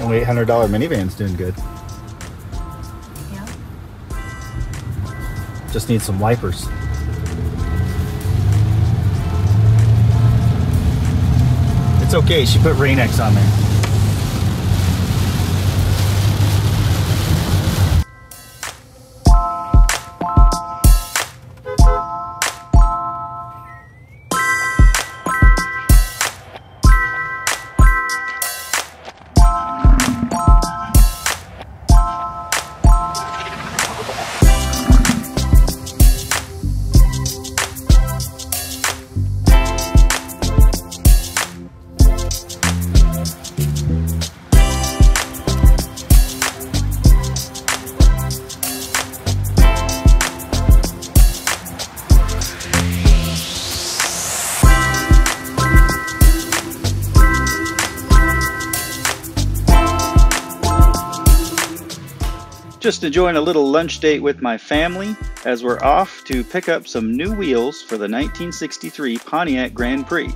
Only $800 minivan's doing good. Yeah. Just need some wipers. It's okay, she put Rain-X on there. Just enjoying a little lunch date with my family as we're off to pick up some new wheels for the 1963 Pontiac Grand Prix.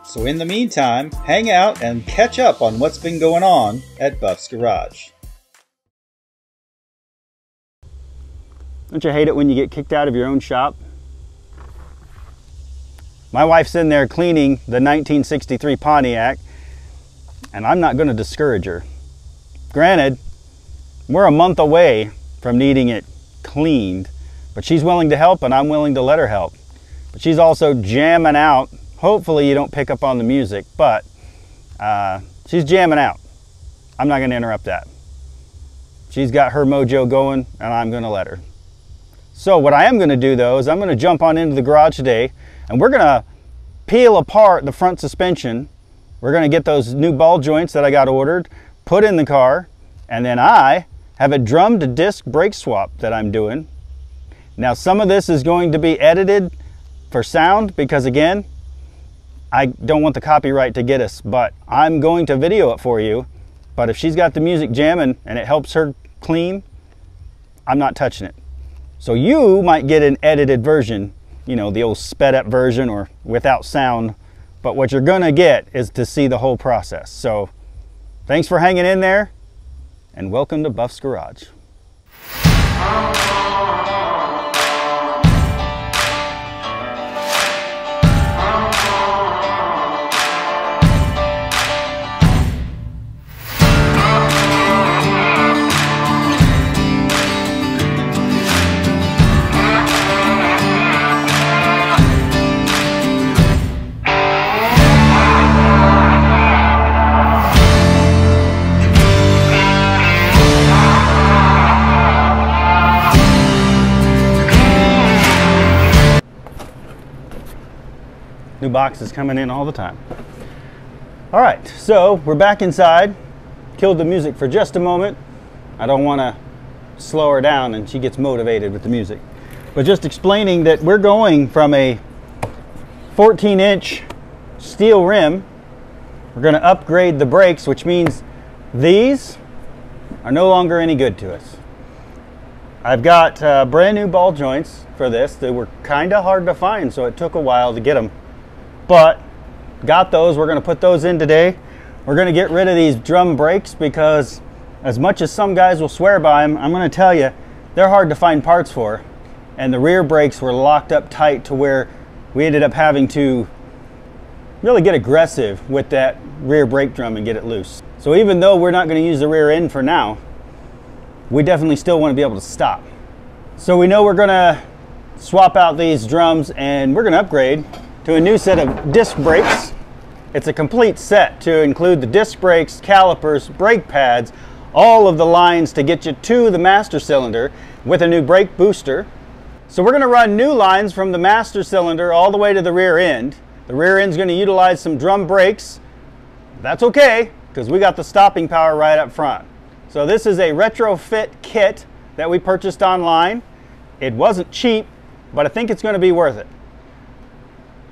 So in the meantime, hang out and catch up on what's been going on at Buff's Garage. Don't you hate it when you get kicked out of your own shop? My wife's in there cleaning the 1963 Pontiac, and I'm not going to discourage her. Granted, we're a month away from needing it cleaned, but she's willing to help and I'm willing to let her help. But she's also jamming out. Hopefully you don't pick up on the music, but she's jamming out. I'm not going to interrupt that. She's got her mojo going and I'm going to let her. So what I am going to do though is I'm going to jump on into the garage today and we're going to peel apart the front suspension. We're going to get those new ball joints that I got ordered, put in the car, and then I have a drum to disc brake swap that I'm doing. Now some of this is going to be edited for sound because again, I don't want the copyright to get us, but I'm going to video it for you. But if she's got the music jamming and it helps her clean, I'm not touching it. So you might get an edited version, you know, the old sped up version or without sound, but what you're gonna get is to see the whole process. So thanks for hanging in there. And welcome to Buff's Garage. New boxes coming in all the time. All right, so we're back inside. Killed the music for just a moment. I don't want to slow her down and she gets motivated with the music. But just explaining that we're going from a 14-inch steel rim. We're going to upgrade the brakes, which means these are no longer any good to us. I've got brand new ball joints for this. They were kind of hard to find, so it took a while to get them. But got those. We're going to put those in today. We're going to get rid of these drum brakes because as much as some guys will swear by them, I'm going to tell you, they're hard to find parts for. And the rear brakes were locked up tight to where we ended up having to really get aggressive with that rear brake drum and get it loose. So even though we're not going to use the rear end for now, we definitely still want to be able to stop. So we know we're going to swap out these drums and we're going to upgrade to a new set of disc brakes. It's a complete set to include the disc brakes, calipers, brake pads, all of the lines to get you to the master cylinder with a new brake booster. So we're going to run new lines from the master cylinder all the way to the rear end. The rear end's going to utilize some drum brakes. That's okay, because we got the stopping power right up front. So this is a retrofit kit that we purchased online. It wasn't cheap, but I think it's going to be worth it.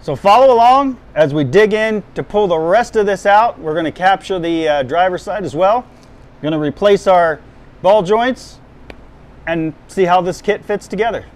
So follow along as we dig in to pull the rest of this out. We're going to capture the driver's side as well. We're going to replace our ball joints and see how this kit fits together.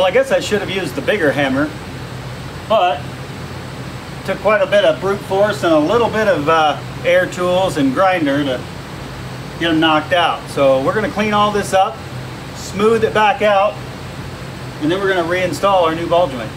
I guess I should have used the bigger hammer, but it took quite a bit of brute force and a little bit of air tools and grinder to get them knocked out. So we're going to clean all this up, smooth it back out, and then we're going to reinstall our new ball joint.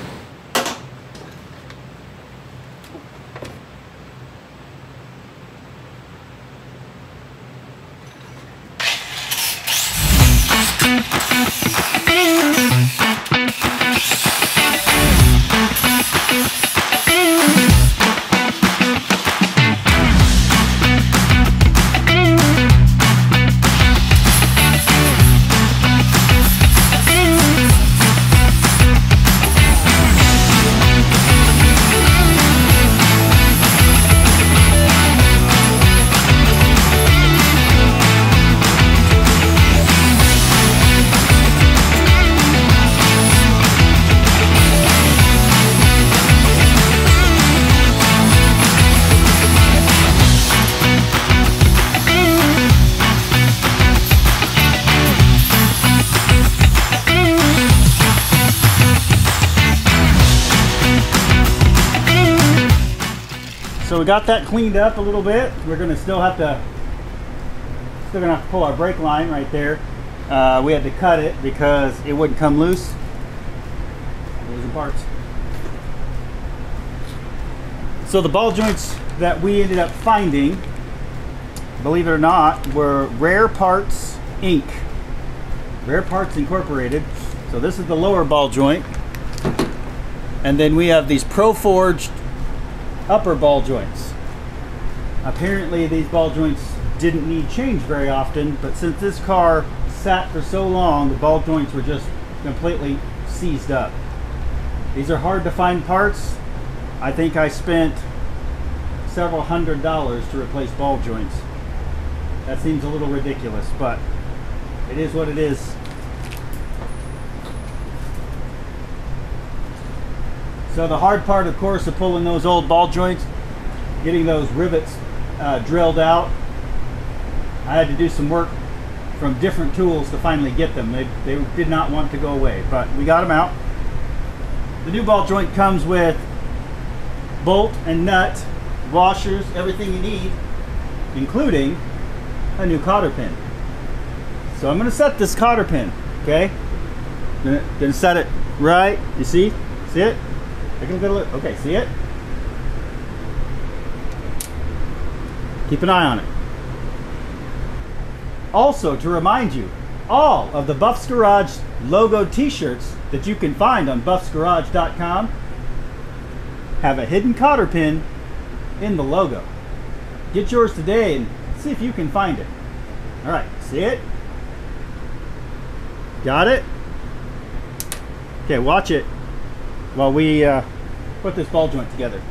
So we got that cleaned up a little bit. We're gonna still gonna have to pull our brake line right there. We had to cut it because it wouldn't come loose. Losing parts. So the ball joints that we ended up finding, believe it or not, were Rare Parts Inc. Rare Parts Incorporated. So this is the lower ball joint. And then we have these Pro Forged upper ball joints. Apparently these ball joints didn't need change very often, but since this car sat for so long, the ball joints were just completely seized up. These are hard to find parts. I think I spent several $100s to replace ball joints. That seems a little ridiculous, but it is what it is. So the hard part, of course, of pulling those old ball joints, getting those rivets drilled out. I had to do some work from different tools to finally get them. They did not want to go away, but we got them out. The new ball joint comes with bolt and nut, washers, everything you need, including a new cotter pin. So I'm going to set this cotter pin, okay? Gonna set it right, you see? See it? Take a good look. Okay, see it? Keep an eye on it. Also, to remind you, all of the Buff's Garage logo t-shirts that you can find on buffsgarage.com have a hidden cotter pin in the logo. Get yours today and see if you can find it. All right, see it? Got it? Okay, watch it while we put this ball joint together.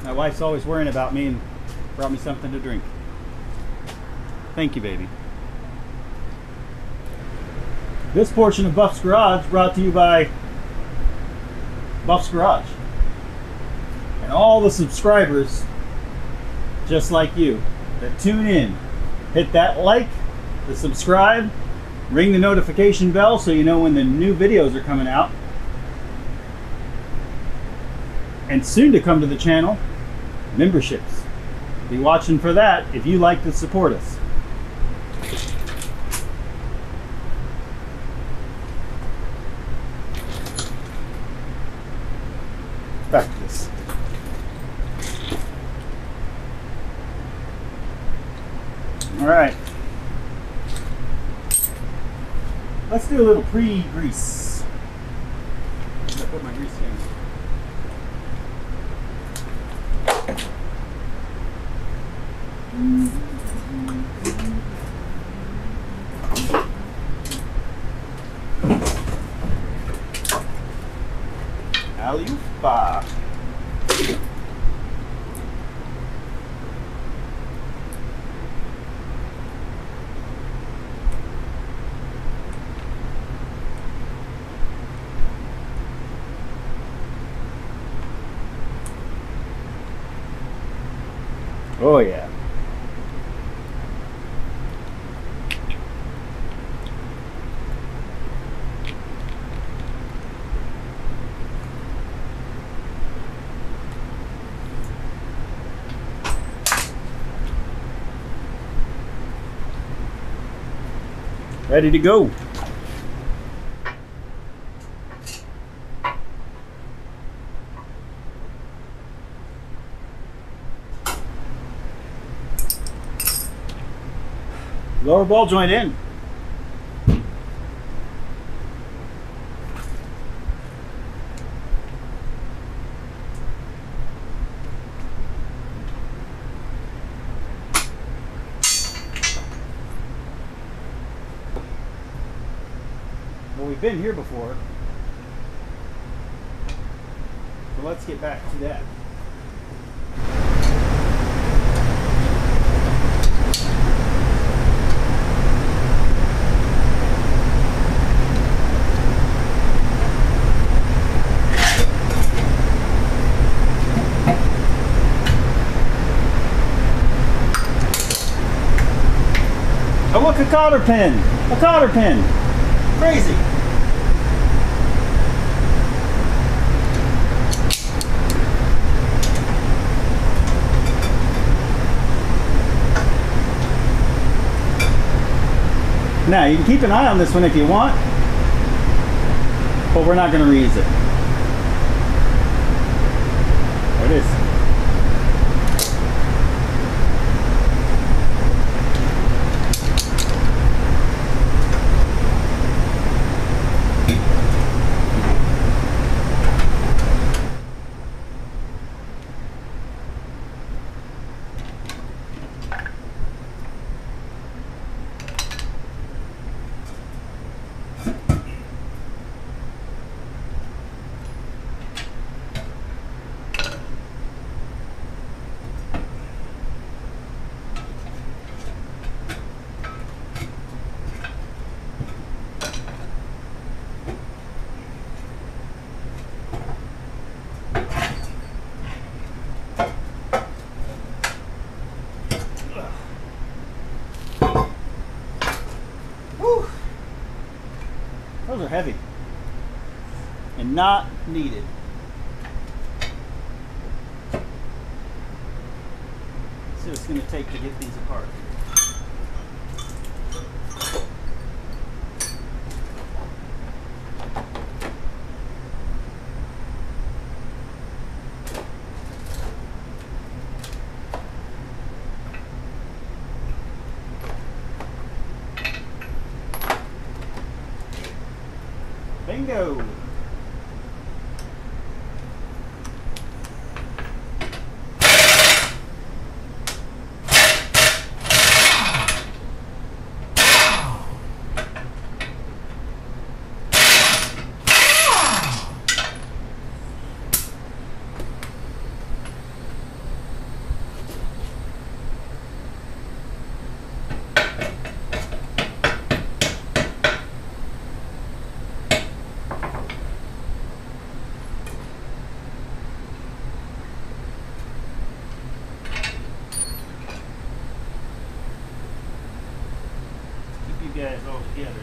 My wife's always worrying about me and brought me something to drink. Thank you, baby. This portion of Buff's Garage brought to you by Buff's Garage. And all the subscribers just like you that tune in. Hit that like, the subscribe, ring the notification bell so you know when the new videos are coming out. And soon to come to the channel, memberships. Be watching for that if you like to support us. Back to this. All right. Let's do a little pre-grease. I'm gonna put my grease in. Alley-oop. Oh yeah. Ready to go. Lower ball joint in. Well, we've been here before, so let's get back to that. Oh look, a cotter pin! A cotter pin! Crazy! Now, you can keep an eye on this one if you want, but we're not going to reuse it. There it is. Those are heavy and not needed. Let's see what it's going to take to get these apart. Bingo! Guys all together.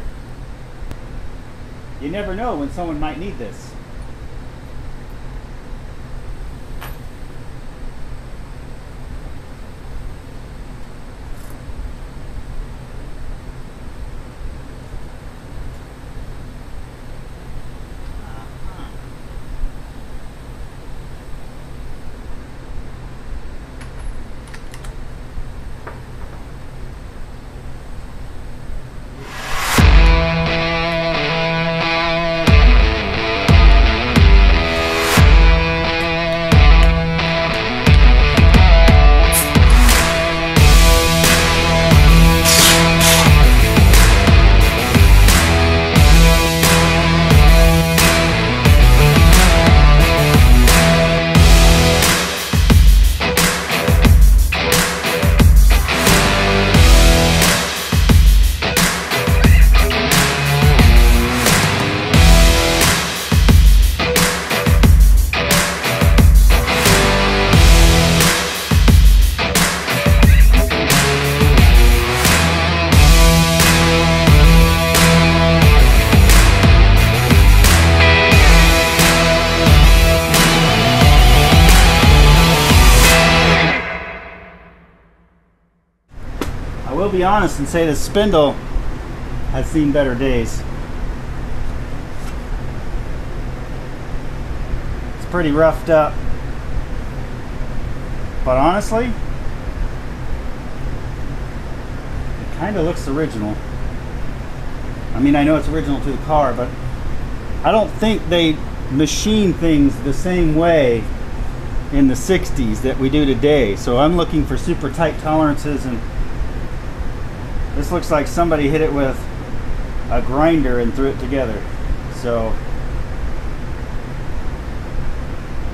You never know when someone might need this. will be honest and say the spindle has seen better days. It's pretty roughed up. But honestly, it kind of looks original. I mean, I know it's original to the car, but I don't think they machine things the same way in the 60s that we do today. So I'm looking for super tight tolerances, and this looks like somebody hit it with a grinder and threw it together. So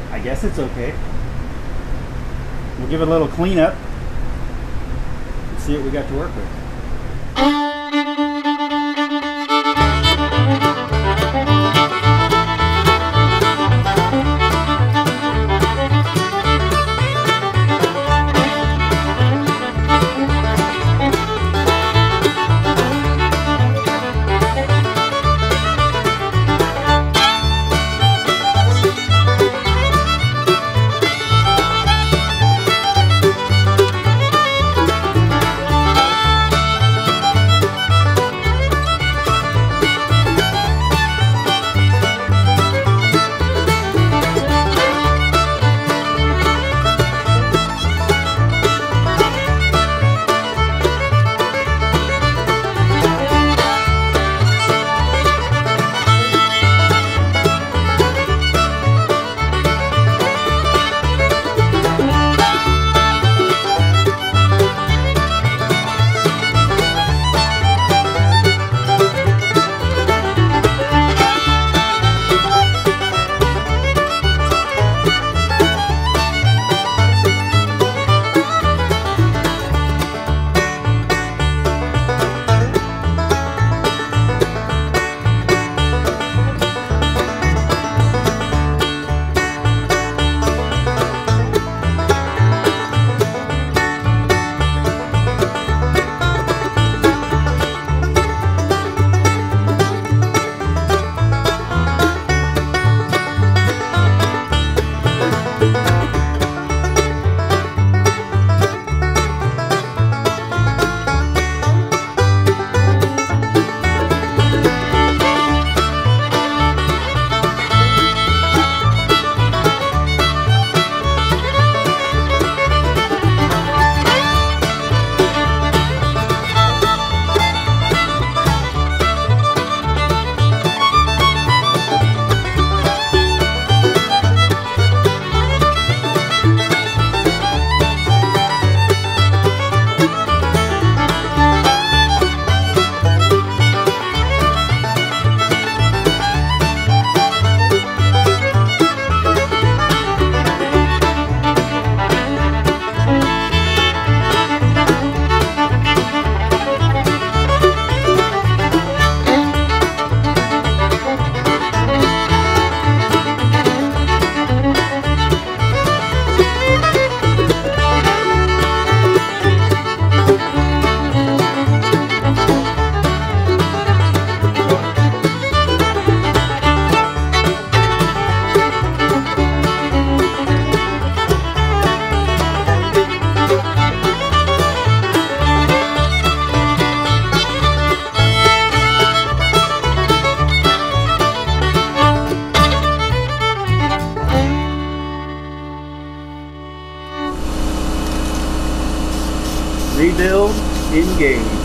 I guess it's okay. We'll give it a little cleanup and see what we got to work with. Rebuild engaged.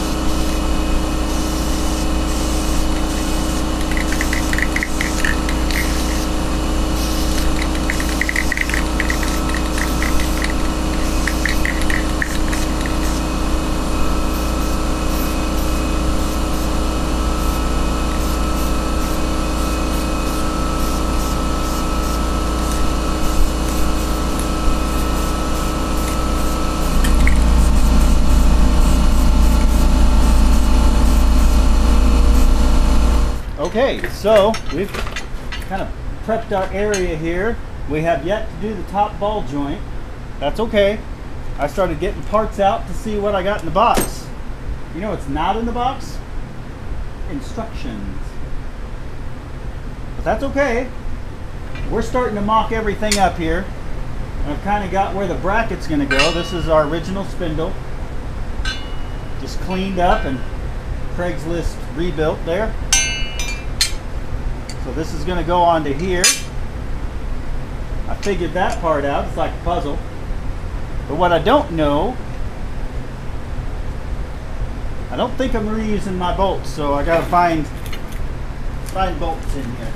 Okay, so we've kind of prepped our area here. We have yet to do the top ball joint. That's okay. I started getting parts out to see what I got in the box. You know what's not in the box? Instructions. But that's okay. We're starting to mock everything up here. I've kind of got where the bracket's going to go. This is our original spindle. just cleaned up and Craigslist rebuilt there. So this is going to go onto here. I figured that part out. It's like a puzzle. But what I don't know, I don't think I'm reusing my bolts, so I got to find bolts in here.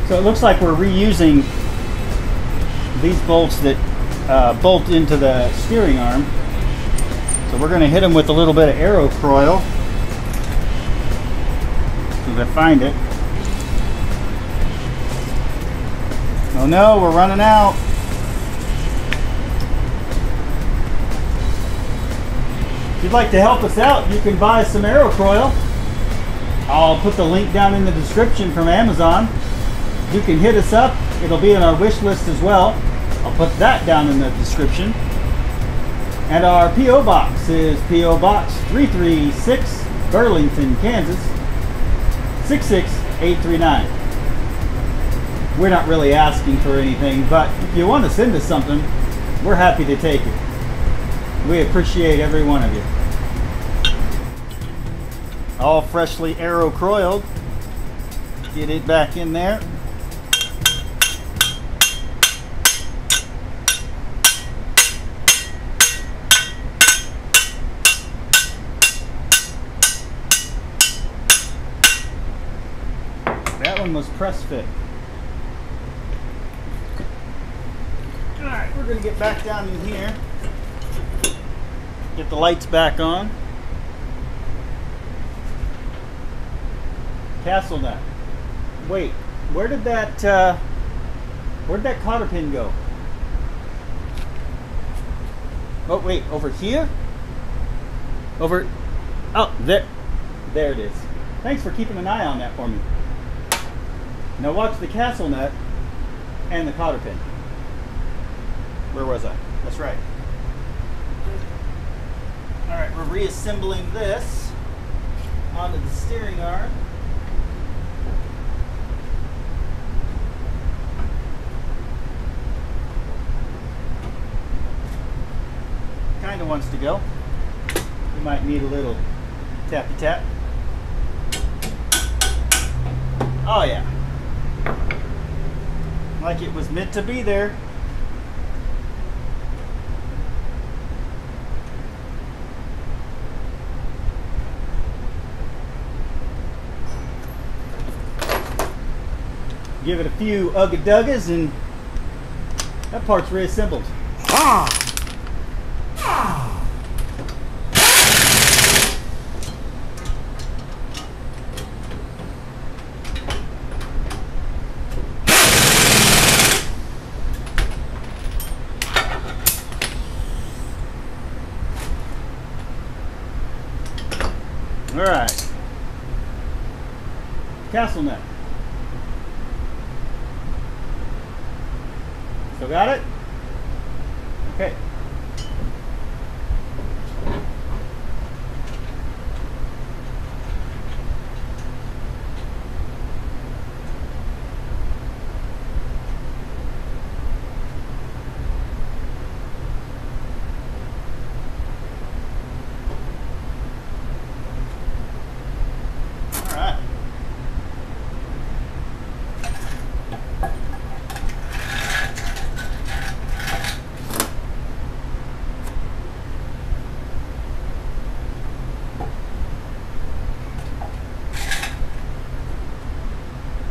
So it looks like we're reusing these bolts that bolt into the steering arm. So we're going to hit them with a little bit of aero coil. As I find it. Oh no, we're running out. If you'd like to help us out, you can buy some aero coil. I'll put the link down in the description from Amazon. You can hit us up. It'll be on our wish list as well. I'll put that down in the description. And our P.O. Box is P.O. Box 336, Burlington, Kansas, 66839. We're not really asking for anything, but if you want to send us something, we're happy to take it. We appreciate every one of you. All freshly aero coiled. Get it back in there. That one was press fit. Alright, we're going to get back down in here. Get the lights back on. Castle nut. Wait, where did that cotter pin go? Oh wait, over here? Over, oh, there it is. Thanks for keeping an eye on that for me. Now watch the castle nut and the cotter pin. Where was I? That's right. Alright, we're reassembling this onto the steering arm. Kind of wants to go. We might need a little tappy tap. Oh yeah. Like it was meant to be there. Give it a few ugga-duggas and that part's reassembled. Alright. Castle nut. Still got it? Okay.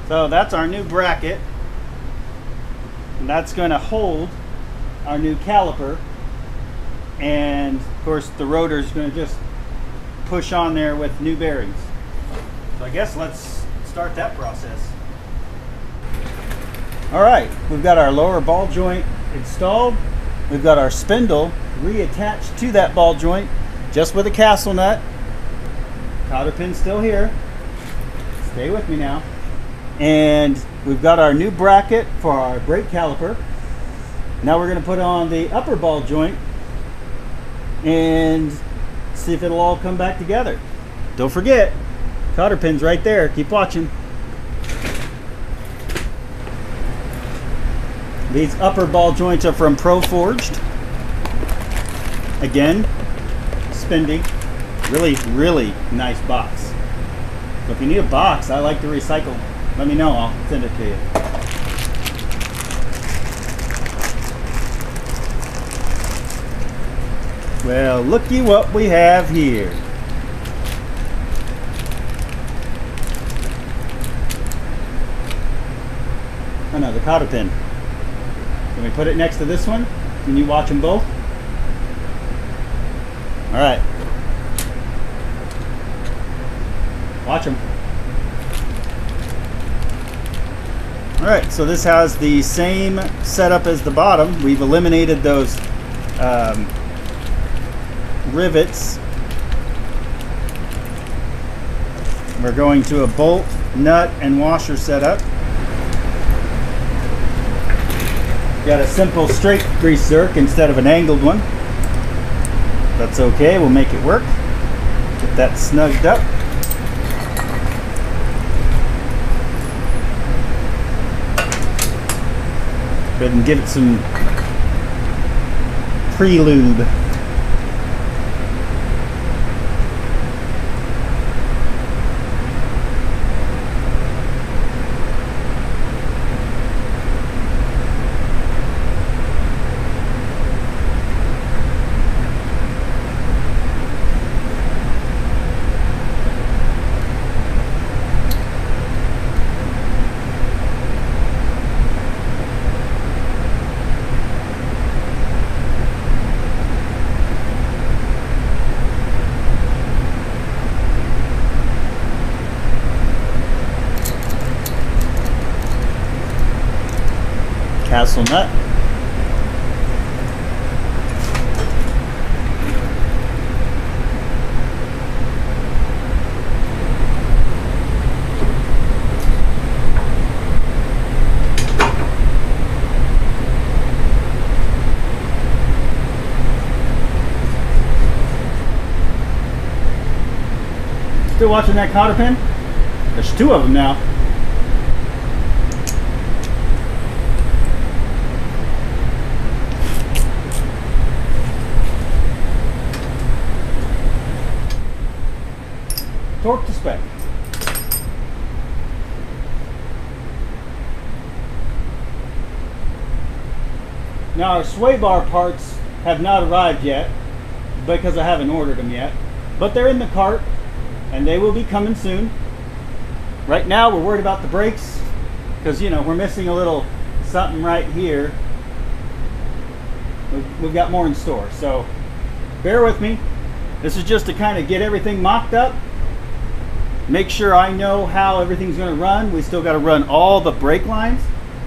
So that's our new bracket, and that's going to hold our new caliper and of course the rotor is going to just push on there with new bearings. So I guess let's start that process. All right, we've got our lower ball joint installed. We've got our spindle reattached to that ball joint just with a castle nut. Cotter pin still here. Stay with me now. And we've got our new bracket for our brake caliper. Now we're going to put on the upper ball joint and see if it'll all come back together. Don't forget, cotter pin's right there. Keep watching. These upper ball joints are from Pro Forged. Again, spendy. Really nice box. So if you need a box, I like to recycle. Let me know, I'll send it to you. Well, looky what we have here. Oh no, the cotter pin. Can we put it next to this one? Can you watch them both? All right. Watch them. All right, so this has the same setup as the bottom. We've eliminated those rivets. We're going to a bolt, nut, and washer setup. Got a simple straight grease zerk instead of an angled one. That's okay, we'll make it work. Get that snugged up. Go ahead and give it some pre-lube. Castle nut. Still watching that cotter pin? There's two of them now. Torque to spec. Now our sway bar parts have not arrived yet because I haven't ordered them yet, but they're in the cart and they will be coming soon. Right now we're worried about the brakes because, you know, we're missing a little something right here. We've got more in store, so bear with me. This is just to kind of get everything mocked up. Make sure I know how everything's going to run. We still got to run all the brake lines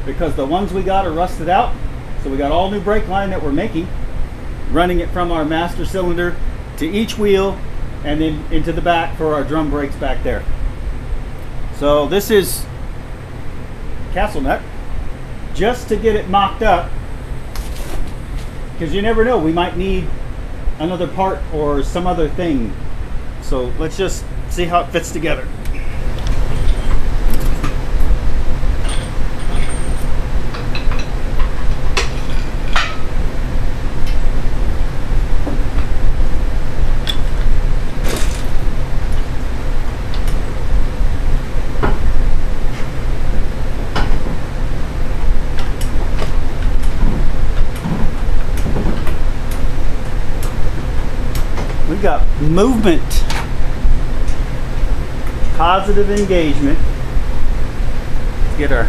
because the ones we got are rusted out. So we got all new brake line that we're making, running it from our master cylinder to each wheel and then into the back for our drum brakes back there. So this is castle nut just to get it mocked up because you never know, we might need another part or some other thing. So let's just see how it fits together. We've got movement. Positive engagement. Let's get our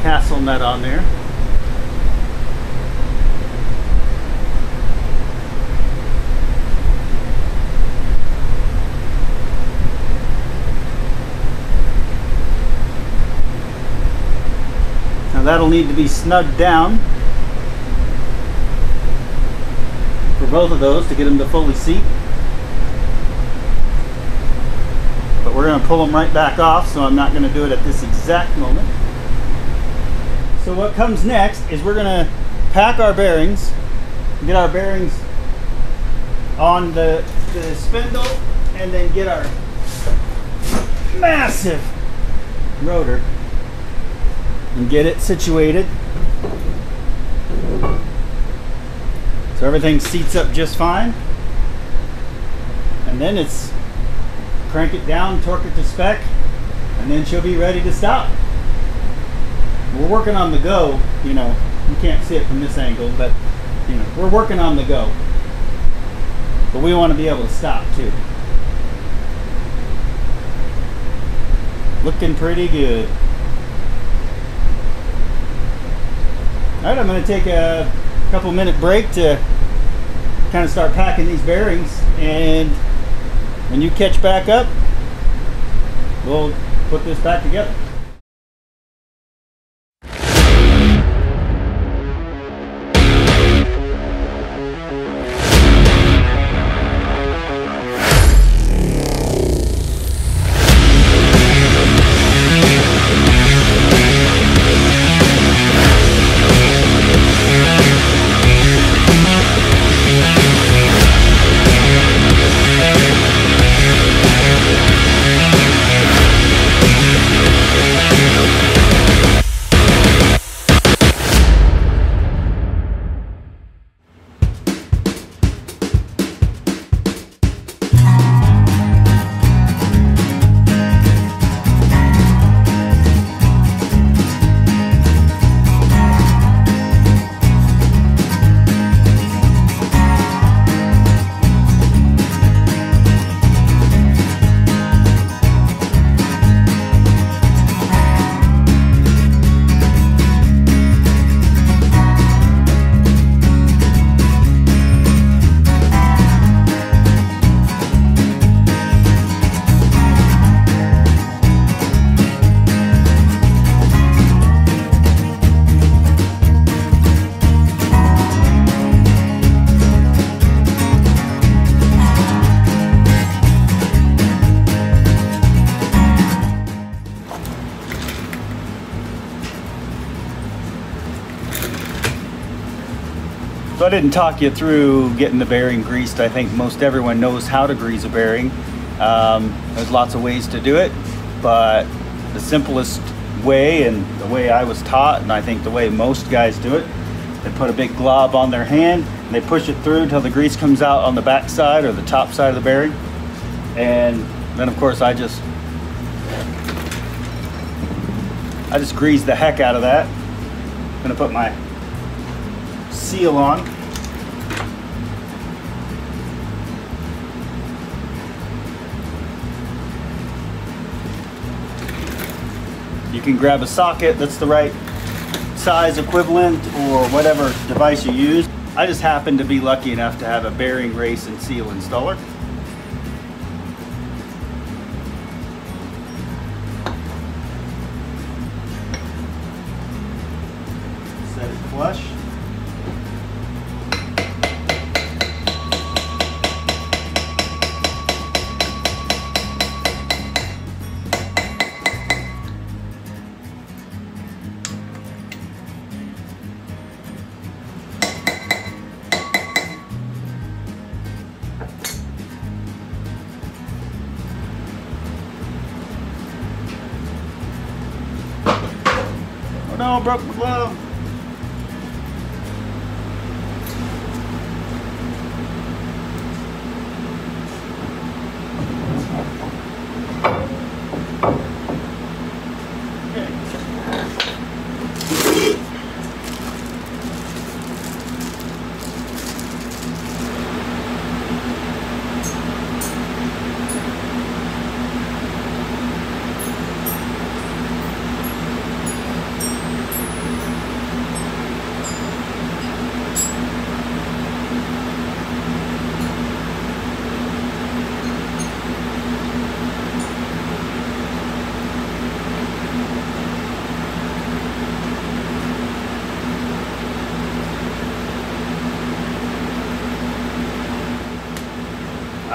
castle nut on there. Now that'll need to be snugged down for both of those to get them to fully seat. But we're going to pull them right back off, so I'm not going to do it at this exact moment. So what comes next is we're going to pack our bearings, get our bearings on the spindle, and then get our massive rotor and get it situated so everything seats up just fine. And then it's crank it down, torque it to spec, and then she'll be ready to stop. We're working on the go, you know, you can't see it from this angle, but you know, we're working on the go. But we want to be able to stop too. Looking pretty good. Alright, I'm going to take a couple minute break to kind of start packing these bearings, and when you catch back up, we'll put this back together. So I didn't talk you through getting the bearing greased. I think most everyone knows how to grease a bearing. There's lots of ways to do it, but the simplest way, and the way I was taught, and I think the way most guys do it, they put a big glob on their hand and they push it through until the grease comes out on the back side or the top side of the bearing. And then of course I just grease the heck out of that. I'm gonna put my seal on. You can grab a socket that's the right size equivalent or whatever device you use. I just happen to be lucky enough to have a bearing race and seal installer. Set it flush. No, broke my glove.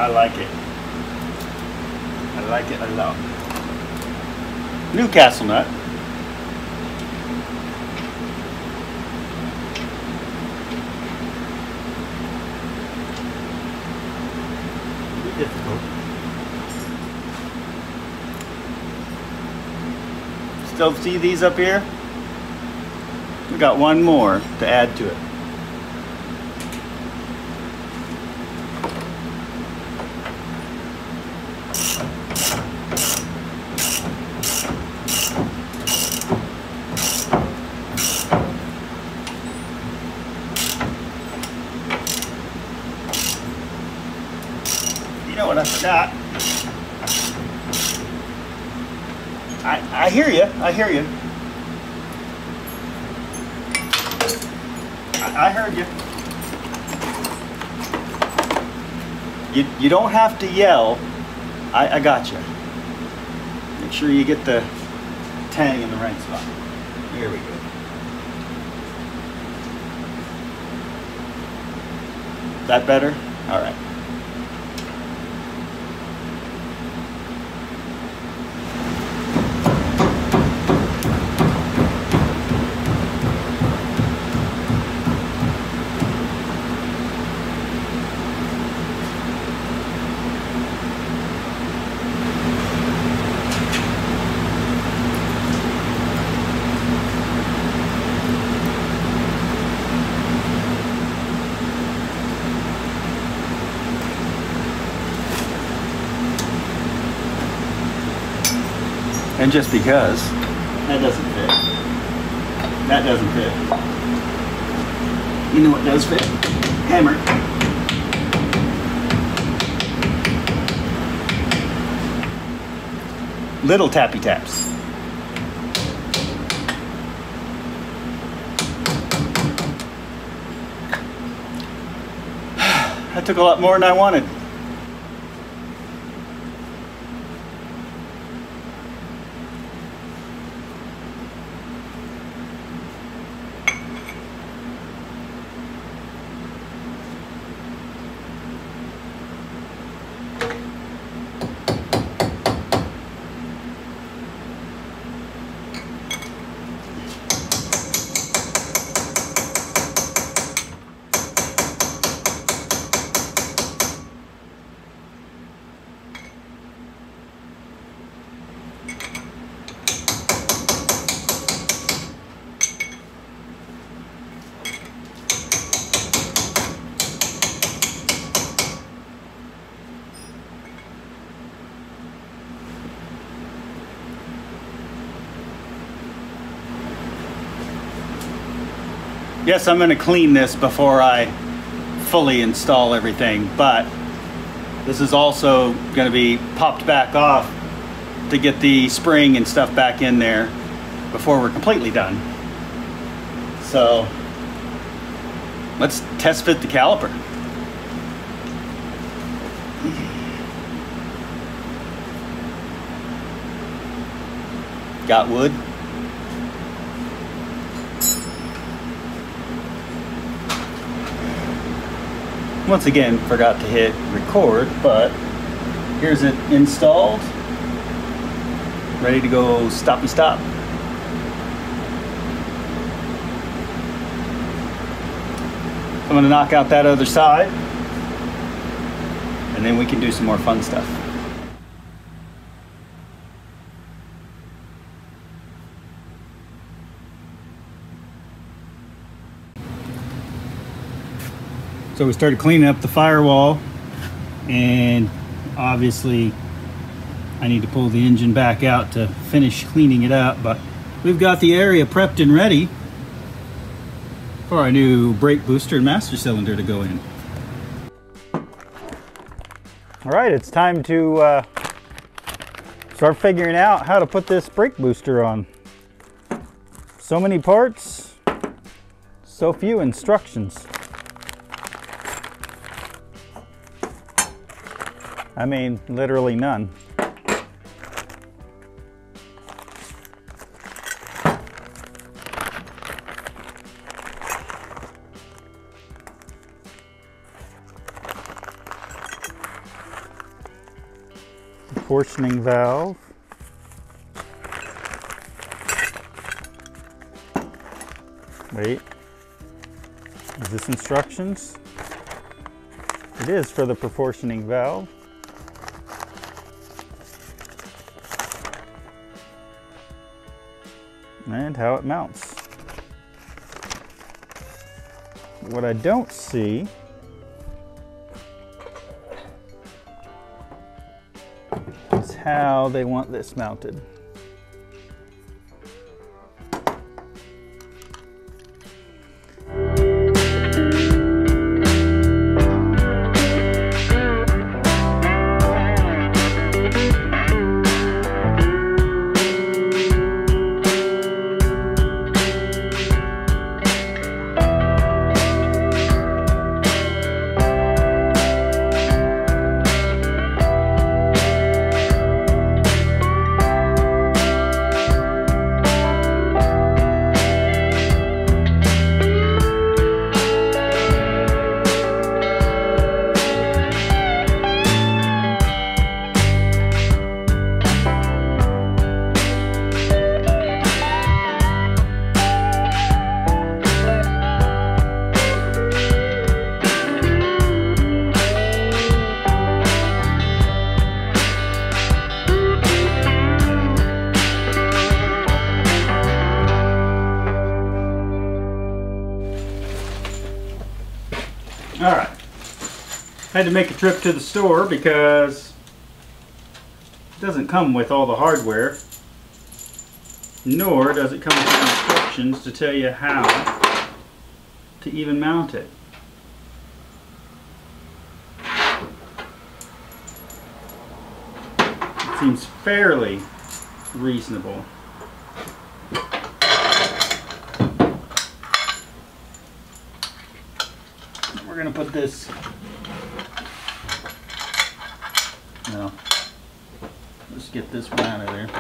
I like it. I like it a lot. Newcastle nut. Difficult. Still see these up here? We got one more to add to it. You know what I forgot? I hear you. I hear you. I heard you. You don't have to yell. I got you. Make sure you get the tang in the right spot. Here we go. That better? All right. And just because that doesn't fit, that doesn't fit. You know what does fit? Hammer. Little tappy taps. That took a lot more than I wanted. Yes, I'm going to clean this before I fully install everything, but this is also going to be popped back off to get the spring and stuff back in there before we're completely done. So let's test fit the caliper. Got wood. Once again, forgot to hit record, but here's it installed. Ready to go stoppy stop. I'm gonna knock out that other side, and then we can do some more fun stuff. So we started cleaning up the firewall, and obviously I need to pull the engine back out to finish cleaning it up, but we've got the area prepped and ready for our new brake booster and master cylinder to go in. All right, it's time to start figuring out how to put this brake booster on. So many parts, so few instructions. I mean, literally none. proportioning valve. Wait, is this instructions? It is for the proportioning valve. And how it mounts. What I don't see is how they want this mounted. All right, had to make a trip to the store because it doesn't come with all the hardware, nor does it come with instructions to tell you how to even mount it. It seems fairly reasonable. We're going to put this, no, let's get this one out of there.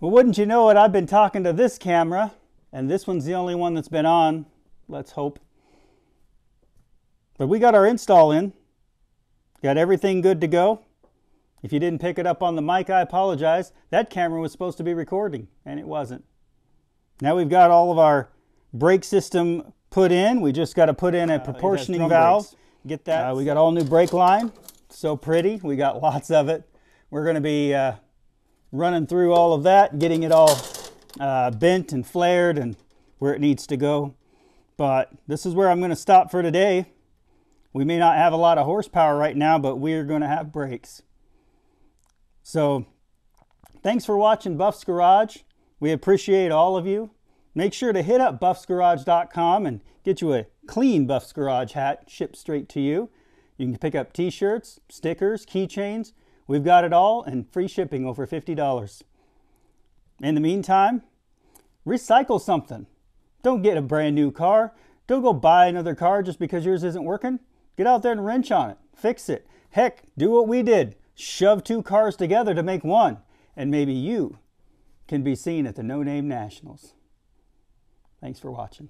Well, wouldn't you know it, I've been talking to this camera, and this one's the only one that's been on, let's hope. But we got our install in, got everything good to go. If you didn't pick it up on the mic, I apologize. That camera was supposed to be recording, and it wasn't. Now we've got all of our brake system put in. We just got to put in a proportioning valve. Brakes. Get that. We got all new brake line. So pretty. We got lots of it. We're going to be running through all of that, getting it all bent and flared and where it needs to go. But this is where I'm going to stop for today. We may not have a lot of horsepower right now, but we're going to have brakes. So thanks for watching Buff's Garage. We appreciate all of you. Make sure to hit up buffsgarage.com and get you a clean Buff's Garage hat shipped straight to you. You can pick up t-shirts, stickers, keychains. We've got it all, and free shipping over $50. In the meantime, recycle something. Don't get a brand new car. Don't go buy another car just because yours isn't working. Get out there and wrench on it. Fix it. Heck, do what we did. Shove two cars together to make one. And maybe you can be seen at the No Name Nationals. Thanks for watching.